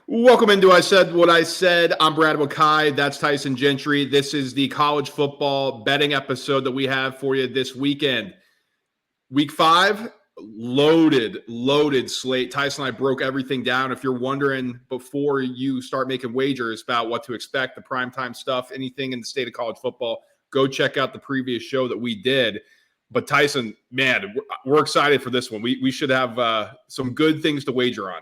Welcome into I Said What I Said. I'm Brad McKay. That's Tyson Gentry. This is the college football betting episode that we have for you this weekend. Week 5, loaded slate. Tyson and I broke everything down. If you're wondering before you start making wagers about what to expect, the primetime stuff, anything in the state of college football, go check out the previous show that we did. But Tyson, man, we're excited for this one. We should have some good things to wager on.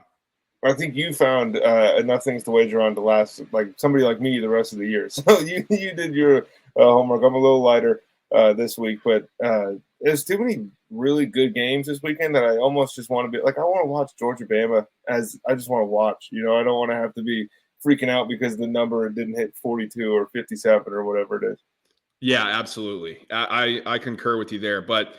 I think you found enough things to wager on to last like somebody like me the rest of the year. So you did your homework. I'm a little lighter this week, but there's too many really good games this weekend that I almost just want to be like, I want to watch Georgia Bama as I just want to watch. I don't want to have to be freaking out because the number didn't hit 42 or 57 or whatever it is. Yeah, absolutely. I concur with you there. But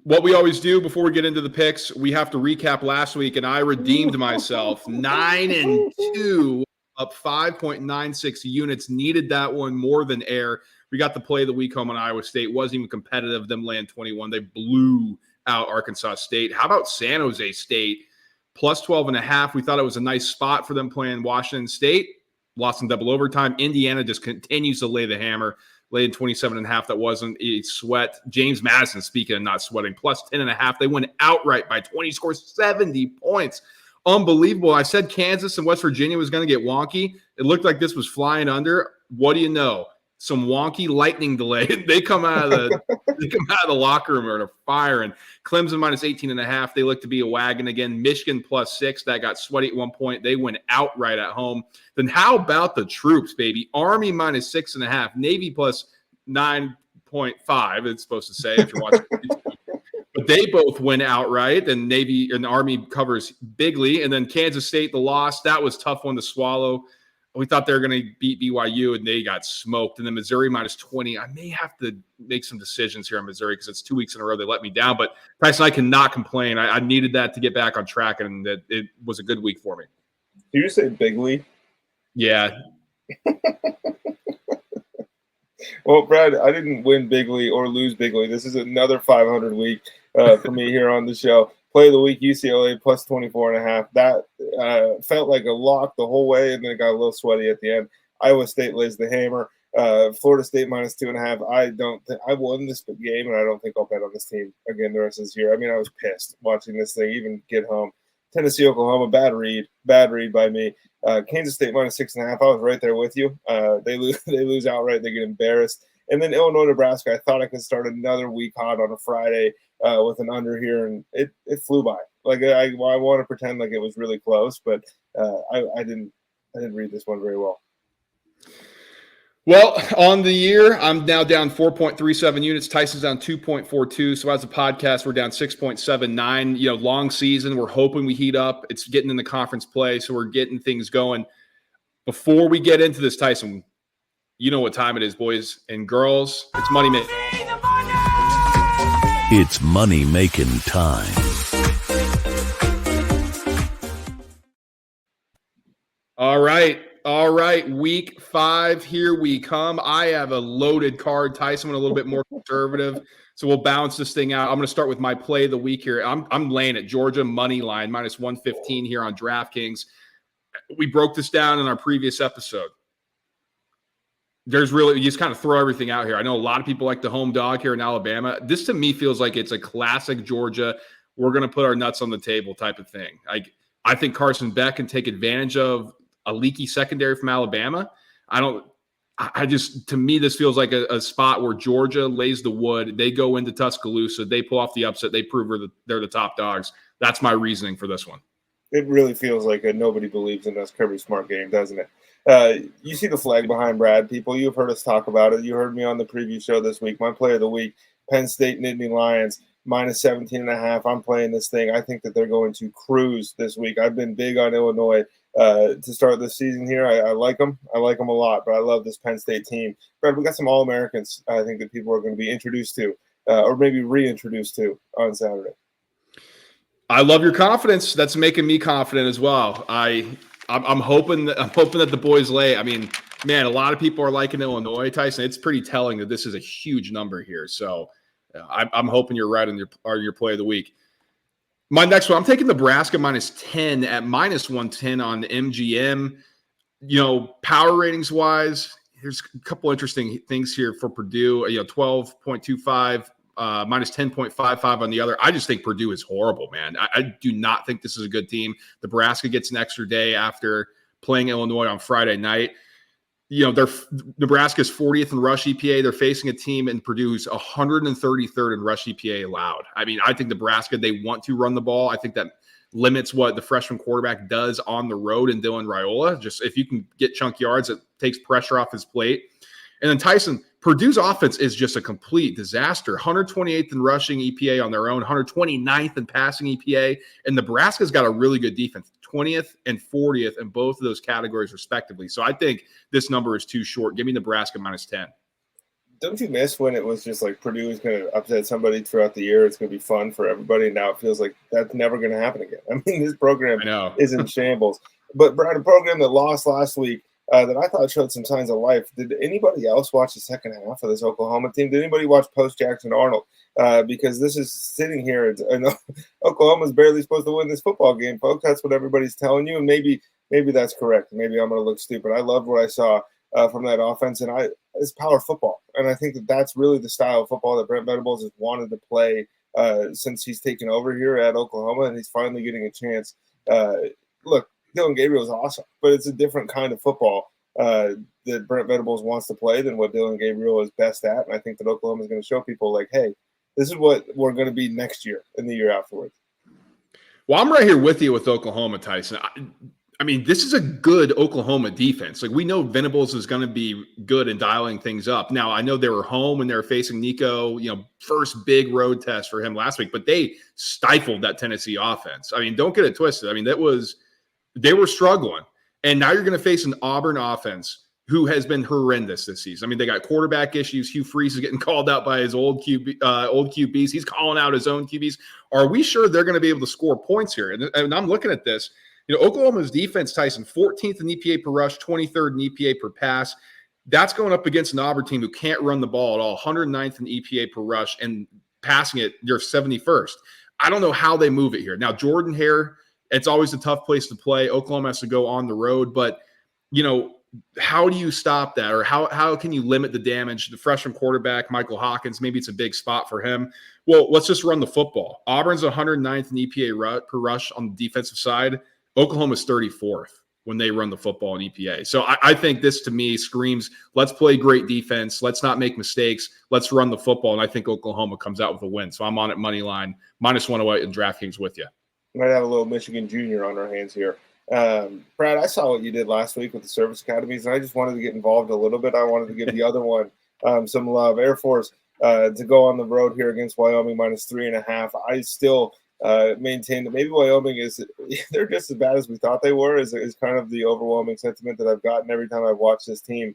what we always do before we get into the picks, we have to recap last week, and I redeemed myself 9-2, up 5.96 units. Needed that one more than air. We got the play of the week home on Iowa State. Wasn't even competitive. Them laying 21. They blew out Arkansas State. How about San Jose State? Plus 12.5. We thought it was a nice spot for them playing Washington State. Lost in double overtime. Indiana just continues to lay the hammer. Laid 27.5. That wasn't a sweat. James Madison, speaking of not sweating, plus 10.5. They went outright by 20, scored 70 points. Unbelievable. I said Kansas and West Virginia was going to get wonky. It looked like this was flying under. What do you know? Some wonky lightning delay. They come out of the locker room on fire. And Clemson minus 18.5. They look to be a wagon again. Michigan plus 6. That got sweaty at one point. They went outright at home. Then how about the troops, baby? Army minus 6.5. Navy plus 9.5. It's supposed to say if you're watching. But they both went outright, and Navy and Army covers bigly. And then Kansas State, the loss. That was a tough one to swallow. We thought they were going to beat BYU, and they got smoked. And then Missouri minus 20. I may have to make some decisions here on Missouri because it's 2 weeks in a row they let me down. But Tyson, I cannot complain. I needed that to get back on track, and it was a good week for me. Did you say bigly? Yeah. Well, Brad, I didn't win bigly or lose bigly. This is another 500 week for me here on the show. Play of the week, UCLA plus 24.5. That felt like a lock the whole way, and then it got a little sweaty at the end. Iowa State lays the hammer. Florida State minus 2.5. I don't think I won this game, and I don't think I'll bet on this team again the rest of this year. I mean, I was pissed watching this thing, even get home. Tennessee, Oklahoma, bad read by me. Kansas State minus 6.5. I was right there with you. They lose outright. They get embarrassed. And then Illinois, Nebraska. I thought I could start another week hot on a Friday with an under here, and it flew by. Like I want to pretend like it was really close, but I didn't read this one very well. Well, on the year, I'm now down 4.37 units. Tyson's down 2.42. So as a podcast, we're down 6.79. Long season. We're hoping we heat up. It's getting in the conference play, so we're getting things going. Before we get into this, Tyson, you know what time it is, boys and girls. It's money making. It's money making time. All right. Week 5, here we come. I have a loaded card. Tyson went a little bit more conservative, so we'll balance this thing out. I'm going to start with my play of the week here. I'm laying at Georgia money line minus 115 here on DraftKings. We broke this down in our previous episode. You just kind of throw everything out here. I know a lot of people like the home dog here in Alabama. This to me feels like it's a classic Georgia, we're going to put our nuts on the table type of thing. I think Carson Beck can take advantage of a leaky secondary from Alabama. To me, this feels like a spot where Georgia lays the wood. They go into Tuscaloosa. They pull off the upset. They prove they're the top dogs. That's my reasoning for this one. It really feels like a nobody believes in us Kirby Smart game, doesn't it? You see the flag behind Brad, people. You've heard us talk about it. You heard me on the preview show this week. My play of the week, Penn State Nittany Lions, minus 17.5. I'm playing this thing. I think that they're going to cruise this week. I've been big on Illinois to start this season here. I like them. I like them a lot, but I love this Penn State team. Brad, we got some All-Americans I think that people are going to be introduced to or maybe reintroduced to on Saturday. I love your confidence. That's making me confident as well. I'm hoping that the boys lay. I mean, man, a lot of people are liking Illinois, Tyson. It's pretty telling that this is a huge number here. So I'm hoping you're right on your play of the week. My next one, I'm taking Nebraska -10 at -110 on MGM. Power ratings wise, there's a couple interesting things here for Purdue. 12.25, -10.55 on the other. I just think Purdue is horrible, man. I do not think this is a good team. Nebraska gets an extra day after playing Illinois on Friday night. Nebraska's 40th in rush EPA. They're facing a team in Purdue who's 133rd in rush EPA allowed. I mean, I think Nebraska, they want to run the ball. I think that limits what the freshman quarterback does on the road in Dylan Raiola. Just if you can get chunk yards, it takes pressure off his plate. And then Tyson, Purdue's offense is just a complete disaster. 128th in rushing EPA on their own, 129th in passing EPA. And Nebraska's got a really good defense, 20th and 40th in both of those categories respectively. So I think this number is too short. Give me Nebraska -10. Don't you miss when it was just like Purdue is going to upset somebody throughout the year? It's going to be fun for everybody. Now it feels like that's never going to happen again. I mean, this program is in shambles. But Brad, a program that lost last week, that I thought showed some signs of life. Did anybody else watch the second half of this Oklahoma team? Did anybody watch post-Jackson Arnold? Because this is sitting here. Oklahoma's barely supposed to win this football game, folks. That's what everybody's telling you, and maybe that's correct. Maybe I'm going to look stupid. I loved what I saw from that offense, and it's power football. And I think that's really the style of football that Brent Venables has wanted to play since he's taken over here at Oklahoma, and he's finally getting a chance. Look, Dylan Gabriel is awesome, but it's a different kind of football that Brent Venables wants to play than what Dylan Gabriel is best at. And I think that Oklahoma is going to show people like, hey, this is what we're going to be next year and the year afterwards. Well, I'm right here with you with Oklahoma, Tyson. I mean, this is a good Oklahoma defense. Like, we know Venables is going to be good in dialing things up. Now, I know they were home and they were facing Nico, first big road test for him last week, but they stifled that Tennessee offense. I mean, don't get it twisted. I mean, they were struggling. And now you're going to face an Auburn offense who has been horrendous this season. I mean, they got quarterback issues. Hugh Freeze is getting called out by his old QBs. He's calling out his own QBs. Are we sure they're going to be able to score points here? And I'm looking at this. Oklahoma's defense, Tyson, 14th in EPA per rush, 23rd in EPA per pass. That's going up against an Auburn team who can't run the ball at all, 109th in EPA per rush, and passing it, you're 71st. I don't know how they move it here. Now, Jordan Hare, it's always a tough place to play. Oklahoma has to go on the road, but, how do you stop that? Or how can you limit the damage? The freshman quarterback, Michael Hawkins, maybe it's a big spot for him. Well, let's just run the football. Auburn's 109th in EPA per rush on the defensive side. Oklahoma's 34th when they run the football in EPA. So I think this, to me, screams, let's play great defense. Let's not make mistakes. Let's run the football. And I think Oklahoma comes out with a win. So I'm on it money line, -108 in DraftKings with you. We might have a little Michigan Junior on our hands here. Brad, I saw what you did last week with the service academies, and I just wanted to get involved a little bit. I wanted to give the other one some love. Air Force to go on the road here against Wyoming -3.5. I still maintain that maybe Wyoming they're just as bad as we thought they were, is kind of the overwhelming sentiment that I've gotten every time I've watched this team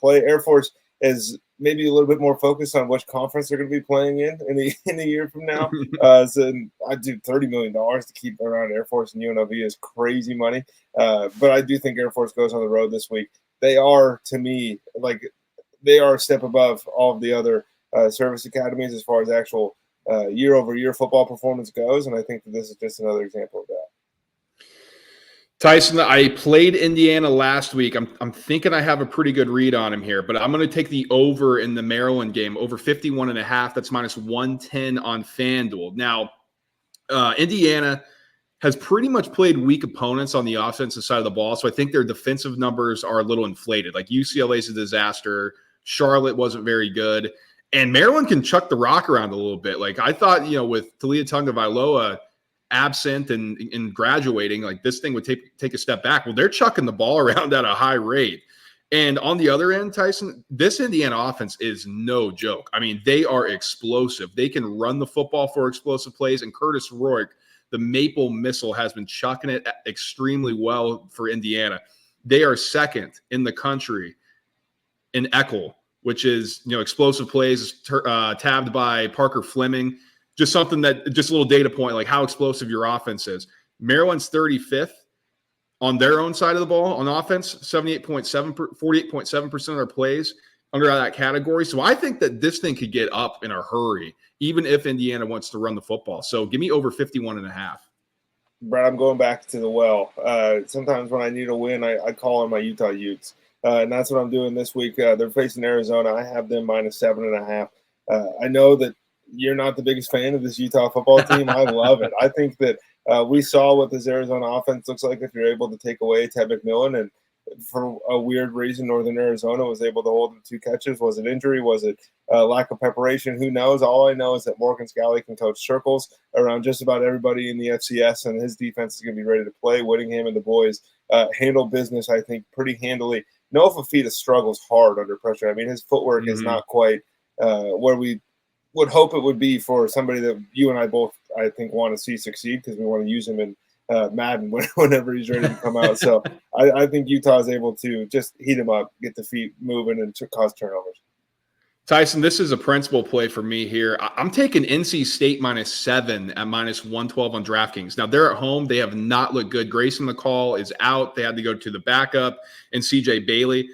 play. Air Force is maybe a little bit more focused on which conference they're going to be playing in a year from now. So I do $30 million to keep around Air Force and UNLV is crazy money. But I do think Air Force goes on the road this week. They are, to me, they are a step above all of the other service academies as far as actual year-over-year football performance goes, and I think that this is just another example of that. Tyson, I played Indiana last week. I'm thinking I have a pretty good read on him here, but I'm going to take the over in the Maryland game, over 51.5. That's -110 on FanDuel. Now, Indiana has pretty much played weak opponents on the offensive side of the ball, so I think their defensive numbers are a little inflated. Like UCLA's a disaster. Charlotte wasn't very good. And Maryland can chuck the rock around a little bit. Like, I thought, with Talia Tagovailoa absent and graduating, like, this thing would take a step back. Well, they're chucking the ball around at a high rate. And on the other end, Tyson, this Indiana offense is no joke. I mean, they are explosive. They can run the football for explosive plays. And Curtis Rourke, the Maple Missile, has been chucking it extremely well for Indiana. They are second in the country in ECHL, which is, explosive plays, tabbed by Parker Fleming. Just a little data point, like how explosive your offense is. Maryland's 35th on their own side of the ball on offense, 48.7% of their plays. under that category. So I think that this thing could get up in a hurry, even if Indiana wants to run the football. So give me over 51.5. Brad, I'm going back to the well. Sometimes when I need a win, I call on my Utah Utes. And that's what I'm doing this week. They're facing Arizona. I have them -7.5. I know that you're not the biggest fan of this Utah football team. I love it. I think that we saw what this Arizona offense looks like if you're able to take away Ted McMillan. And for a weird reason, Northern Arizona was able to hold the 2 catches. Was it injury? Was it lack of preparation? Who knows? All I know is that Morgan Scalley can coach circles around just about everybody in the FCS, and his defense is going to be ready to play. Whittingham and the boys handle business, I think, pretty handily. Noah Fafita struggles hard under pressure. I mean, his footwork is not quite where we would hope it would be for somebody that you and I both, I think, want to see succeed, because we want to use him in Madden whenever he's ready to come out. So I think Utah is able to just heat him up, get the feet moving, and cause turnovers. Tyson, this is a principal play for me here. I'm taking NC State -7 at -112 on DraftKings. Now, they're at home. They have not looked good. Grayson McCall is out. They had to go to the backup, and CJ Bailey.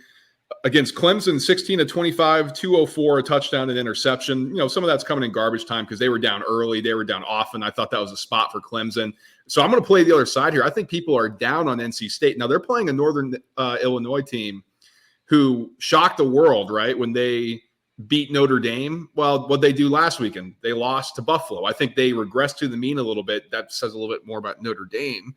Against Clemson, 16 of 25, 204, a touchdown and interception. Some of that's coming in garbage time because they were down early. They were down often. I thought that was a spot for Clemson. So I'm going to play the other side here. I think people are down on NC State. Now, they're playing a Northern Illinois team who shocked the world, right, when they beat Notre Dame. Well, what they do last weekend, they lost to Buffalo. I think they regressed to the mean a little bit. That says a little bit more about Notre Dame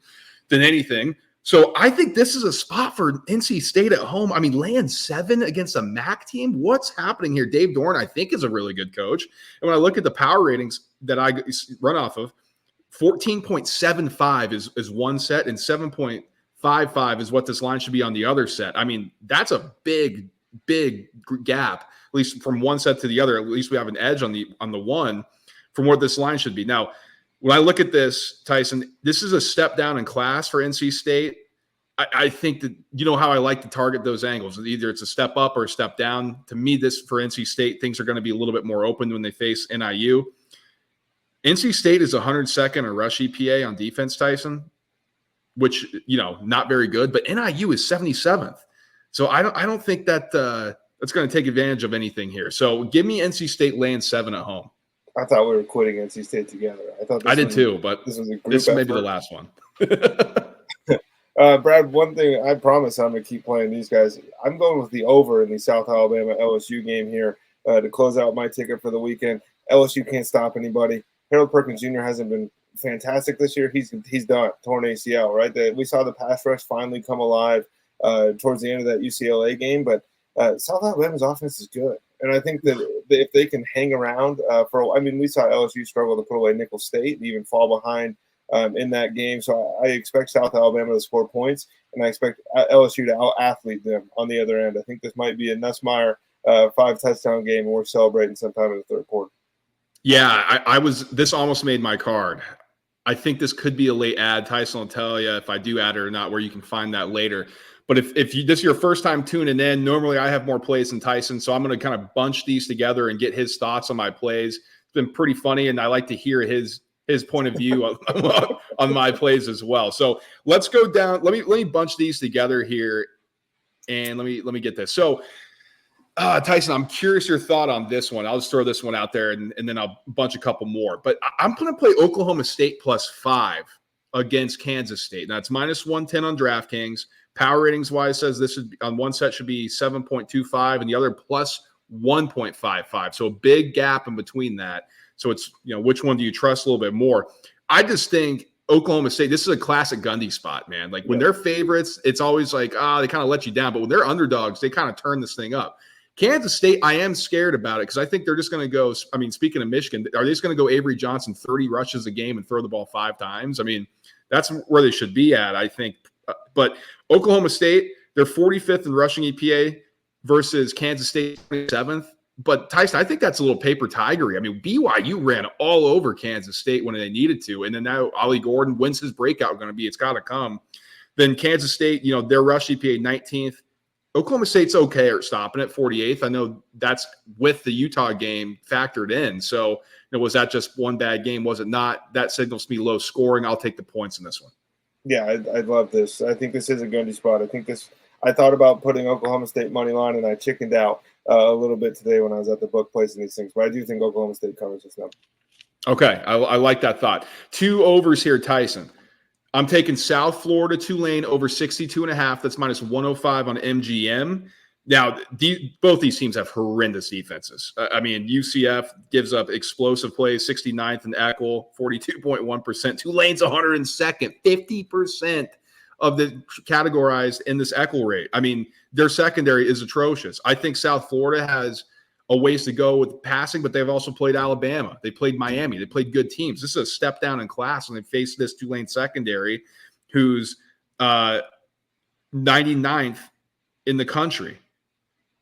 than anything. So I think this is a spot for NC State at home. I mean, laying 7 against a MAC team. What's happening here? Dave Dorn, I think, is a really good coach. And when I look at the power ratings that I run off of, 14.75 is one set, and 7.55 is what this line should be on the other set. I mean, that's a big gap, at least from one set to the other. At least we have an edge on the one from what this line should be. Now, when I look at this, Tyson, this is a step down in class for NC State. I think that how I like to target those angles. Either it's a step up or a step down. To me, this for NC State, things are going to be a little bit more open when they face NIU. NC State is 102nd in rush EPA on defense, Tyson, which, not very good. But NIU is 77th. So I don't think that that's going to take advantage of anything here. So give me NC State laying 7 at home. I thought we were quitting NC State together. I did too, but this was a group this may effort. be the last one. Brad, one thing I promise I'm going to keep playing these guys. I'm going with the over in the South Alabama LSU game here to close out my ticket for the weekend. LSU can't stop anybody. Harold Perkins Jr. hasn't been fantastic this year. He's done, torn ACL, right? We saw the pass rush finally come alive towards the end of that UCLA game, but South Alabama's offense is good. And I think that if they can hang around we saw LSU struggle to put away Nicholls State and even fall behind in that game. So I expect South Alabama to score points, and I expect LSU to out-athlete them on the other end. I think this might be a Nussmeier 5-touchdown game, and we're celebrating sometime in the third quarter. Yeah, this almost made my card. I think this could be a late ad. Tyson will tell you if I do add it or not, where you can find that later. But if this is your first time tuning in, normally I have more plays than Tyson, so I'm going to kind of bunch these together and get his thoughts on my plays. It's been pretty funny, and I like to hear his point of view on my plays as well. So let's go down. Let me bunch these together here, and let me get this. So Tyson, I'm curious your thought on this one. I'll just throw this one out there, and then I'll bunch a couple more. But I'm going to play Oklahoma State +5 against Kansas State. Now, it's -110 on DraftKings. Power ratings wise says this should be, on one set should be 7.25 and the other +1.55. So a big gap in between that. So it's, which one do you trust a little bit more? I just think Oklahoma State, this is a classic Gundy spot, man. Like when they're favorites, it's always like, they kind of let you down. But when they're underdogs, they kind of turn this thing up. Kansas State, I am scared about it because I think they're just going to go. I mean, speaking of Michigan, are they just going to go Avery Johnson 30 rushes a game and throw the ball 5 times? I mean, that's where they should be at, I think. But Oklahoma State, they're 45th in rushing EPA versus Kansas State 27th. But Tyson, I think that's a little paper tigery. I mean, BYU ran all over Kansas State when they needed to. And then now Ollie Gordon, when's his breakout going to be? It's got to come. Then Kansas State, their rush EPA 19th. Oklahoma State's okay at stopping at 48th. I know that's with the Utah game factored in. So, was that just one bad game? Was it not? That signals to me low scoring. I'll take the points in this one. Yeah, I'd love this. I think this is a Gundy spot. I thought about putting Oklahoma State money line, and I chickened out. a little bit today when I was at the book placing these things. But I do think Oklahoma State covers this number. Okay, I like that thought. 2 overs here, Tyson. I'm taking South Florida Tulane over 62.5. That's minus 105 on MGM. Now, both these teams have horrendous defenses. I mean, UCF gives up explosive plays, 69th in Eckel, 42.1%. Tulane's 102nd, 50% of the categorized in this Eckel rate. I mean, their secondary is atrocious. I think South Florida has a ways to go with passing, but they've also played Alabama. They played Miami. They played good teams. This is a step down in class when they face this Tulane secondary, who's 99th in the country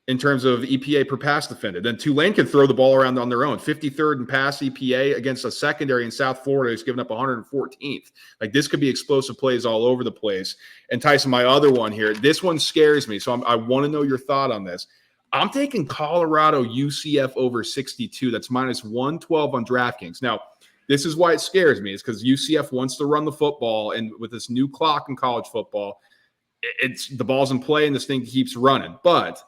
in terms of EPA per pass defended. Then Tulane can throw the ball around on their own. 53rd in pass EPA against a secondary in South Florida who's given up 114th. Like, this could be explosive plays all over the place. And Tyson, my other one here, this one scares me. So I want to know your thought on this. I'm taking Colorado UCF over 62. That's minus 112 on DraftKings. Now, this is why it scares me. It's because UCF wants to run the football, and with this new clock in college football, it's the ball's in play and this thing keeps running. But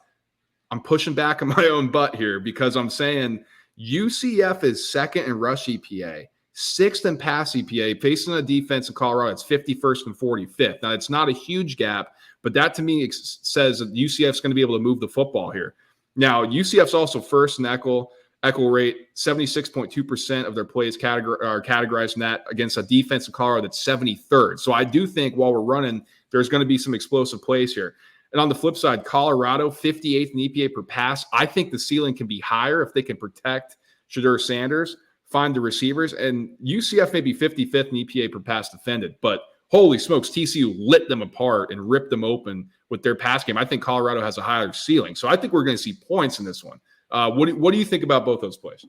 I'm pushing back on my own butt here because I'm saying UCF is second in rush EPA, sixth in pass EPA, facing a defense in Colorado. It's 51st and 45th. Now, it's not a huge gap, but that to me says that UCF is going to be able to move the football here. Now, UCF's also first in Eckel rate, 76.2% of their plays are categorized in that against a defense in Colorado that's 73rd. So I do think while we're running, there's going to be some explosive plays here. And on the flip side, Colorado, 58th in EPA per pass. I think the ceiling can be higher if they can protect Shedeur Sanders, find the receivers, and UCF may be 55th in EPA per pass defended, but holy smokes, TCU lit them apart and ripped them open with their pass game. I think Colorado has a higher ceiling. So I think we're going to see points in this one. What do you think about both those plays?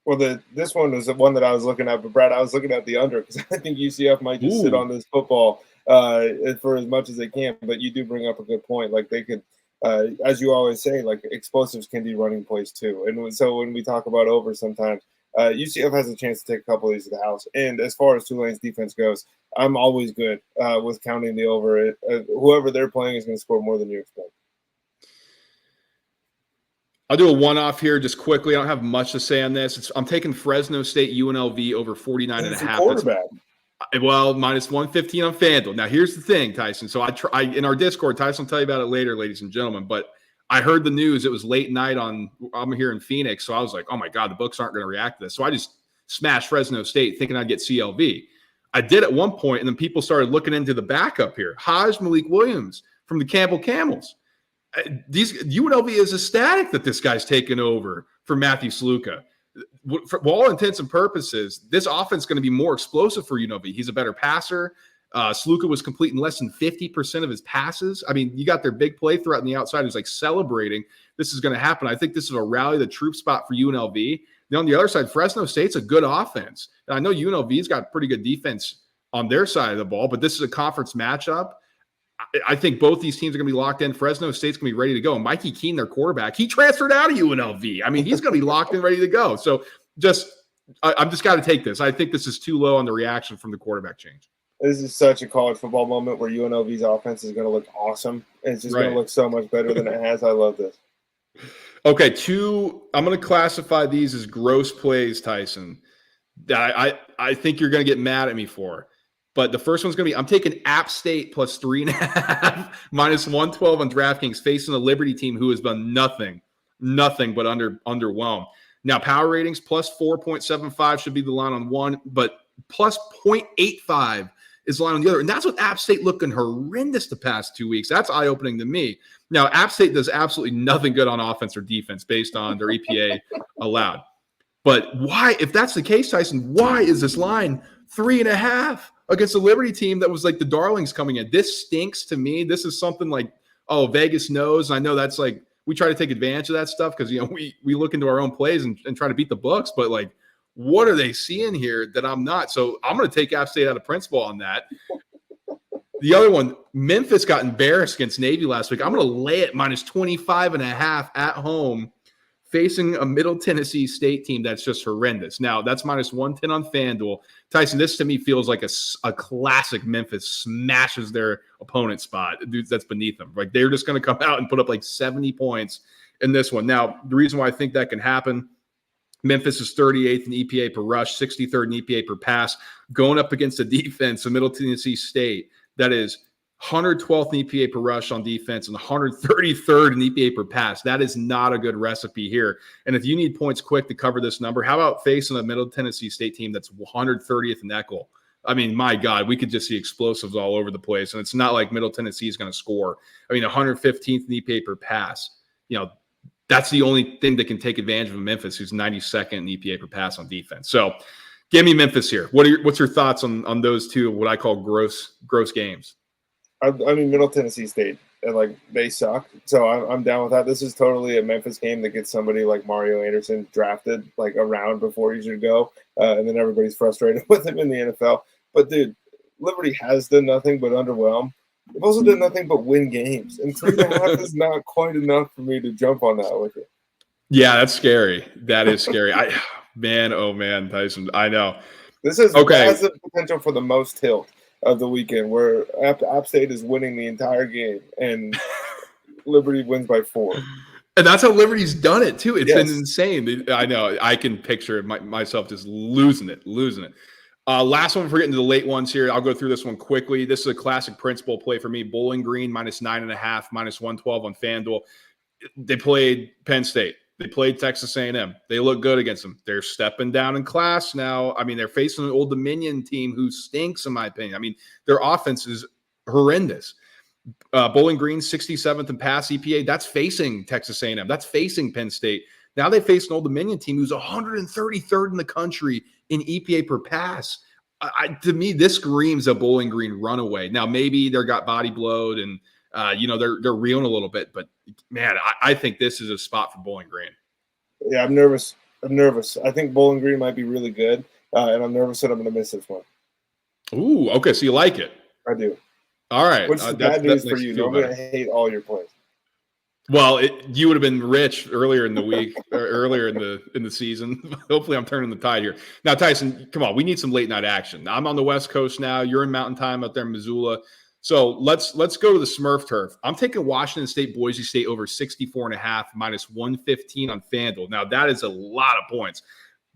Well, this one was the one that I was looking at, but Brad, I was looking at the under because I think UCF might just sit on this football for as much as they can. But you do bring up a good point. Like, they could, as you always say, like, explosives can be running plays too. And so when we talk about over sometimes, UCF has a chance to take a couple of these to the house. And as far as Tulane's defense goes, I'm always good with counting the over. Whoever they're playing is going to score more than you expect. I'll do a one-off here just quickly. I don't have much to say on this. I'm taking Fresno State UNLV over 49.5. Quarterback. Well, minus 115 on FanDuel. Now, here's the thing, Tyson. So I in our Discord, Tyson will tell you about it later, ladies and gentlemen, but I heard the news. It was late night I'm here in Phoenix, so I was like, oh my God, the books aren't going to react to this. So I just smashed Fresno State thinking I'd get CLV. I did at one point, and then people started looking into the backup here. Haj Malik Williams from the Campbell Camels. UNLV is ecstatic that this guy's taken over for Matthew Sluka. For all intents and purposes, this offense is going to be more explosive for UNLV. He's a better passer. Sluka was completing less than 50% of his passes. I mean, you got their big play threat on the outside who's like celebrating. This is going to happen. I think this is a rally the troop spot for UNLV. Then on the other side, Fresno State's a good offense. And I know UNLV's got pretty good defense on their side of the ball, but this is a conference matchup. I think both these teams are going to be locked in. Fresno State's going to be ready to go. Mikey Keene, their quarterback, he transferred out of UNLV. I mean, he's going to be locked in, ready to go. So I'm just got to take this. I think this is too low on the reaction from the quarterback change. This is such a college football moment where UNLV's offense is going to look awesome. It's just going to look so much better than it has. I love this. Okay, I'm going to classify these as gross plays, Tyson, that I think you're going to get mad at me for. But the first one's going to be, I'm taking App State plus 3.5, minus 112 on DraftKings, facing the Liberty team who has done nothing but underwhelmed. Now, power ratings, plus 4.75 should be the line on one, but plus 0.85 is the line on the other. And that's with App State looking horrendous the past 2 weeks. That's eye-opening to me. Now, App State does absolutely nothing good on offense or defense based on their EPA allowed. But why, if that's the case, Tyson, why is this line 3.5 against the Liberty team that was like the darlings coming in? This stinks to me. This is something like, oh, Vegas knows. I know that's like, we try to take advantage of that stuff because, you know, we look into our own plays and try to beat the books. But like, what are they seeing here that I'm not? So I'm going to take App State out of principle on that. The other one, Memphis got embarrassed against Navy last week. I'm going to lay it minus 25.5 at home, facing a Middle Tennessee State team that's just horrendous. Now, that's minus 110 on FanDuel. Tyson, this to me feels like a classic Memphis smashes their opponent spot. Dudes, that's beneath them. Like, they're just going to come out and put up like 70 points in this one. Now, the reason why I think that can happen, Memphis is 38th in EPA per rush, 63rd in EPA per pass, going up against a defense of Middle Tennessee State that is 112th in EPA per rush on defense and 133rd in EPA per pass. That is not a good recipe here. And if you need points quick to cover this number, how about facing a Middle Tennessee State team that's 130th in Eckel? I mean, my God, we could just see explosives all over the place. And it's not like Middle Tennessee is going to score. I mean, 115th in EPA per pass. That's the only thing that can take advantage of Memphis, who's 92nd in EPA per pass on defense. So give me Memphis here. What's your thoughts on those two, what I call gross games? I mean, Middle Tennessee State, and they suck. So I'm down with that. This is totally a Memphis game that gets somebody like Mario Anderson drafted a round before he should go, and then everybody's frustrated with him in the NFL. But dude, Liberty has done nothing but underwhelm. They've also done nothing but win games, and 3.5 is not quite enough for me to jump on that with it. Yeah, that's scary. That is scary. Oh man, Tyson. I know. This has the potential for the most tilt of the weekend, where App State is winning the entire game and Liberty wins by 4. And that's how Liberty's done it too. It's been insane. I know. I can picture myself just losing it. Last one, for getting to the late ones here. I'll go through this one quickly. This is a classic principal play for me. Bowling Green -9.5, -112 on FanDuel. They played Penn State. They played Texas A&M. They look good against them. They're stepping down in class now. I mean, they're facing an Old Dominion team who stinks, in my opinion. I mean, their offense is horrendous. Bowling Green, 67th in pass EPA. That's facing Texas A&M. That's facing Penn State. Now they face an Old Dominion team who's 133rd in the country in EPA per pass. To me, this screams a Bowling Green runaway. Now, maybe they got body blowed and they're reeling a little bit, but man, I think this is a spot for Bowling Green. Yeah, I'm nervous. I think Bowling Green might be really good, and I'm nervous that I'm going to miss this one. Ooh, okay, so you like it? I do. All right, which is bad news for you. Normally, I hate all your plays. Well, you would have been rich earlier in the week, or earlier in the season. Hopefully, I'm turning the tide here. Now, Tyson, come on, we need some late night action. I'm on the West Coast now. You're in Mountain Time out there in Missoula. So let's go to the Smurf turf. I'm taking Washington State, Boise State over 64.5, -115 on FanDuel. Now, that is a lot of points,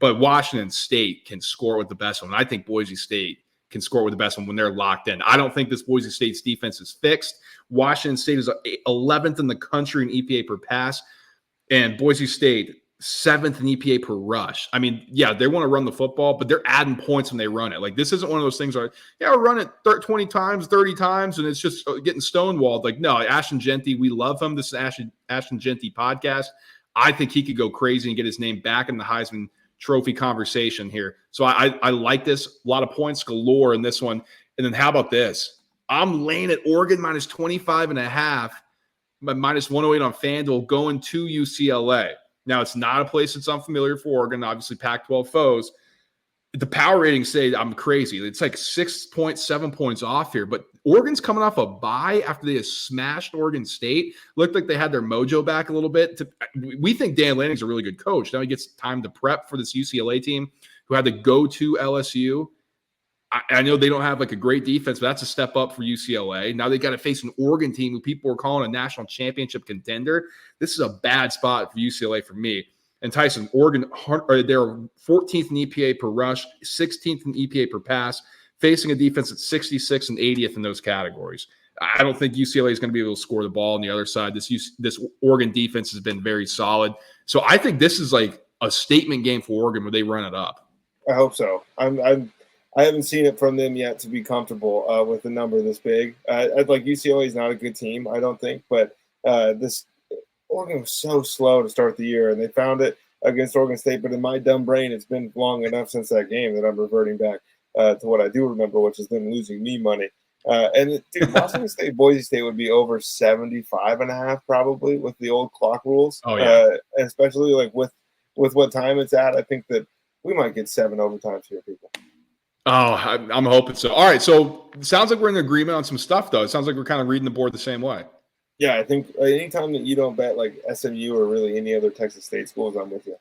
but Washington State can score with the best one. I think Boise State can score with the best one when they're locked in. I don't think this Boise State's defense is fixed. Washington State is 11th in the country in EPA per pass, and Boise State 7th in EPA per rush. I mean, yeah, they want to run the football, but they're adding points when they run it. This isn't one of those things where, we'll run it 20 times, 30 times, and it's just getting stonewalled. No, Ashton Jeanty, we love him. This is Ashton Jeanty podcast. I think he could go crazy and get his name back in the Heisman Trophy conversation here. So I like this. A lot of points galore in this one. And then how about this? I'm laying at Oregon -25.5, -108 on FanDuel, going to UCLA. Now, it's not a place that's unfamiliar for Oregon, obviously Pac-12 foes. The power ratings say I'm crazy. It's 6.7 points off here, but Oregon's coming off a bye after they had smashed Oregon State. Looked like they had their mojo back a little bit. We think Dan Lanning's a really good coach. Now he gets time to prep for this UCLA team who had to go to LSU. I know they don't have a great defense, but that's a step up for UCLA. Now they got to face an Oregon team who people are calling a national championship contender. This is a bad spot for UCLA for me. And Tyson, Oregon, they're 14th in EPA per rush, 16th in EPA per pass, facing a defense at 66th and 80th in those categories. I don't think UCLA is going to be able to score the ball on the other side. This Oregon defense has been very solid. So I think this is a statement game for Oregon where they run it up. I hope so. I haven't seen it from them yet to be comfortable with a number this big. UCLA is not a good team, I don't think, but this Oregon was so slow to start the year, and they found it against Oregon State. But in my dumb brain, it's been long enough since that game that I'm reverting back to what I do remember, which is them losing me money. Dude, Washington State, Boise State would be over 75.5 probably with the old clock rules. Oh yeah, especially with what time it's at. I think that we might get 7 overtimes here, people. Oh, I'm hoping so. All right, so it sounds like we're in agreement on some stuff, though. It sounds like we're kind of reading the board the same way. Yeah, I think anytime that you don't bet SMU or really any other Texas State schools, I'm with you.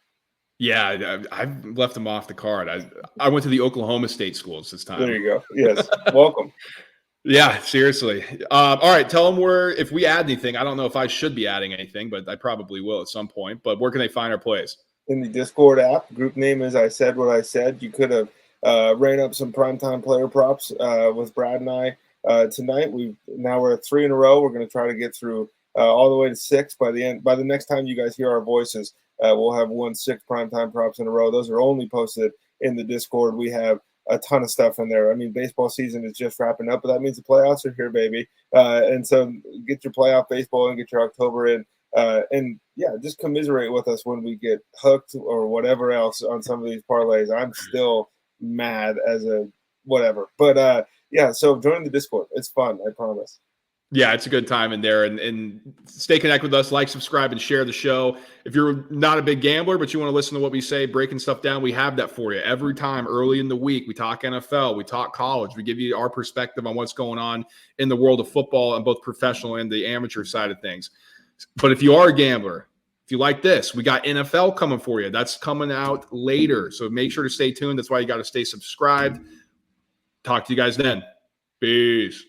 Yeah, I've left them off the card. I went to the Oklahoma State schools this time. There you go. Yes, welcome. Yeah, seriously. All right, tell them where, if we add anything, I don't know if I should be adding anything, but I probably will at some point. But where can they find our plays? In the Discord app. Group name is I Said What I Said. You could have ran up some primetime player props with Brad and I tonight. We're at 3 in a row. We're going to try to get through all the way to 6 by the end. By the next time you guys hear our voices, we'll have won 6 primetime props in a row. Those are only posted in the Discord. We have a ton of stuff in there. I mean, baseball season is just wrapping up, but that means the playoffs are here, baby. And so get your playoff baseball and get your October in. And yeah, just commiserate with us when we get hooked or whatever else on some of these parlays. I'm still mad as a whatever, but yeah. So join the Discord; it's fun. I promise. Yeah, it's a good time in there. And stay connected with us, like, subscribe, and share the show. If you're not a big gambler, but you want to listen to what we say, breaking stuff down, we have that for you. Every time early in the week, we talk NFL, we talk college, we give you our perspective on what's going on in the world of football on both professional and the amateur side of things. But if you are a gambler, if you like this, we got NFL coming for you. That's coming out later. So make sure to stay tuned. That's why you got to stay subscribed. Talk to you guys then. Peace.